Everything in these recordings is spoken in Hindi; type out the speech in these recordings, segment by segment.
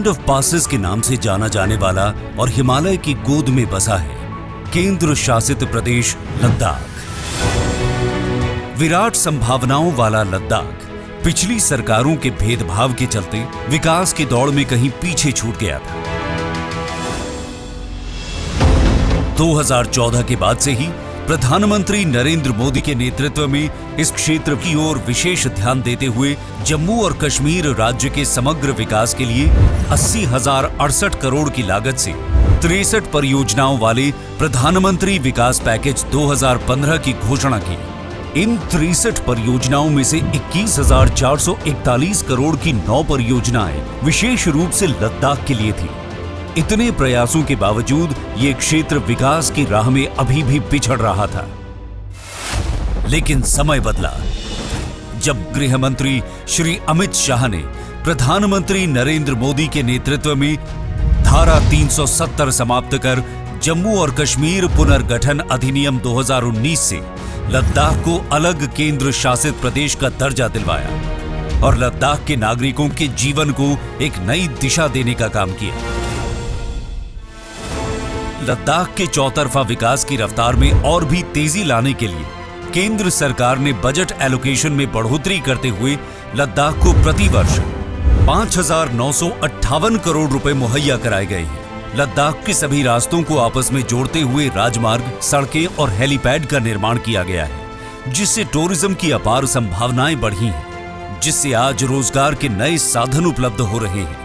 लैंड ऑफ पासेस के नाम से जाना जाने वाला और हिमालय की गोद में बसा है केंद्र शासित प्रदेश लद्दाख। विराट संभावनाओं वाला लद्दाख पिछली सरकारों के भेदभाव के चलते विकास की दौड़ में कहीं पीछे छूट गया था। 2014 के बाद से ही प्रधानमंत्री नरेंद्र मोदी के नेतृत्व में इस क्षेत्र की ओर विशेष ध्यान देते हुए जम्मू और कश्मीर राज्य के समग्र विकास के लिए 80,068 करोड़ की लागत से 63 परियोजनाओं वाले प्रधानमंत्री विकास पैकेज 2015 की घोषणा की। इन 63 परियोजनाओं में से 21,441 करोड़ की 9 परियोजनाएं विशेष रूप से लद्दाख के लिए थी। इतने प्रयासों के बावजूद ये क्षेत्र विकास की राह में अभी भी पिछड़ रहा था। लेकिन समय बदला जब गृह मंत्री श्री अमित शाह ने प्रधानमंत्री नरेंद्र मोदी के नेतृत्व में धारा 370 समाप्त कर जम्मू और कश्मीर पुनर्गठन अधिनियम 2019 से लद्दाख को अलग केंद्र शासित प्रदेश का दर्जा दिलवाया और लद्दाख के नागरिकों के जीवन को एक नई दिशा देने का काम किया। लद्दाख के चौतरफा विकास की रफ्तार में और भी तेजी लाने के लिए केंद्र सरकार ने बजट एलोकेशन में बढ़ोतरी करते हुए लद्दाख को प्रतिवर्ष 5,958 करोड़ रुपए मुहैया कराए गए हैं। लद्दाख के सभी रास्तों को आपस में जोड़ते हुए राजमार्ग, सड़कें और हेलीपैड का निर्माण किया गया है, जिससे टूरिज्म की अपार संभावनाएं बढ़ी हैं, जिससे आज रोजगार के नए साधन उपलब्ध हो रहे हैं।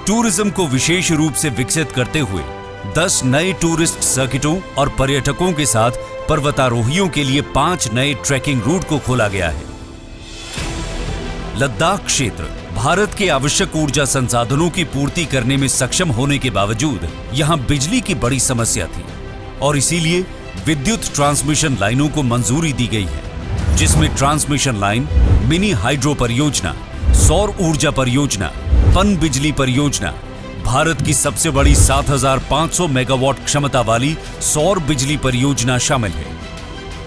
टूरिज्म को विशेष रूप से विकसित करते हुए 10 नए टूरिस्ट सर्किटों और पर्यटकों के साथ पर्वतारोहियों के लिए 5 नए ट्रैकिंग रूट को खोला गया है। लद्दाख क्षेत्र भारत के आवश्यक ऊर्जा संसाधनों की पूर्ति करने में सक्षम होने के बावजूद यहां बिजली की बड़ी समस्या थी और इसीलिए विद्युत ट्रांसमिशन लाइनों को मंजूरी दी गई है, जिसमें ट्रांसमिशन लाइन, मिनी हाइड्रो परियोजना, सौर ऊर्जा परियोजना, पन बिजली परियोजना, भारत की सबसे बड़ी 7,500 मेगावाट क्षमता वाली सौर बिजली परियोजना शामिल है।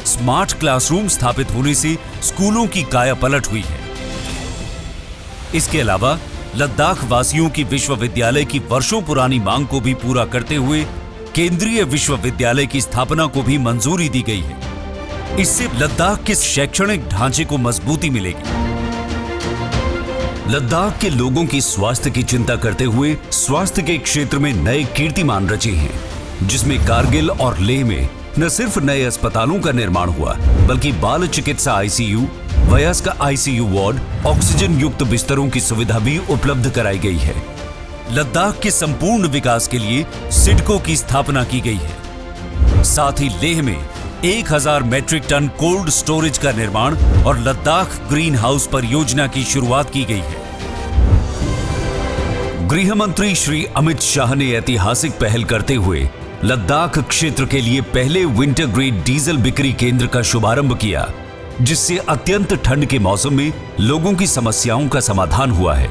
स्मार्ट क्लासरूम स्थापित होने से स्कूलों की कायापलट हुई है। इसके अलावा लद्दाख वासियों की विश्वविद्यालय की वर्षों पुरानी मांग को भी पूरा करते हुए केंद्रीय विश्वविद्यालय की स्थापना को भी मंजूरी दी गई है। इससे लद्दाख के शैक्षणिक ढांचे को मजबूती मिलेगी। लद्दाख के लोगों की स्वास्थ्य की चिंता करते हुए स्वास्थ्य के क्षेत्र में नए कीर्तिमान रचे हैं, जिसमें कारगिल और लेह में न सिर्फ नए अस्पतालों का निर्माण हुआ, बल्कि बाल चिकित्सा आईसीयू, वयस्क आईसीयू वार्ड, ऑक्सीजन युक्त बिस्तरों की सुविधा भी उपलब्ध कराई गई है। लद्दाख के संपूर्ण विकास के लिए सिडको की स्थापना की गई है। साथ ही लेह में 1,000 मैट्रिक टन कोल्ड स्टोरेज का निर्माण और लद्दाख ग्रीन हाउस परियोजना की शुरुआत की गई है। गृह मंत्री श्री अमित शाह ने ऐतिहासिक पहल करते हुए लद्दाख क्षेत्र के लिए पहले विंटर ग्रेड डीजल बिक्री केंद्र का शुभारंभ किया, जिससे अत्यंत ठंड के मौसम में लोगों की समस्याओं का समाधान हुआ है।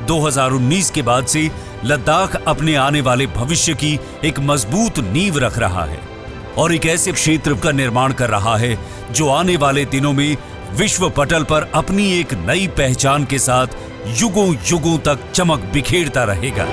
2019 के बाद से लद्दाख अपने आने वाले भविष्य की एक मजबूत नींव रख रहा है और एक ऐसे क्षेत्र का निर्माण कर रहा है जो आने वाले दिनों में विश्व पटल पर अपनी एक नई पहचान के साथ युगों युगों तक चमक बिखेरता रहेगा।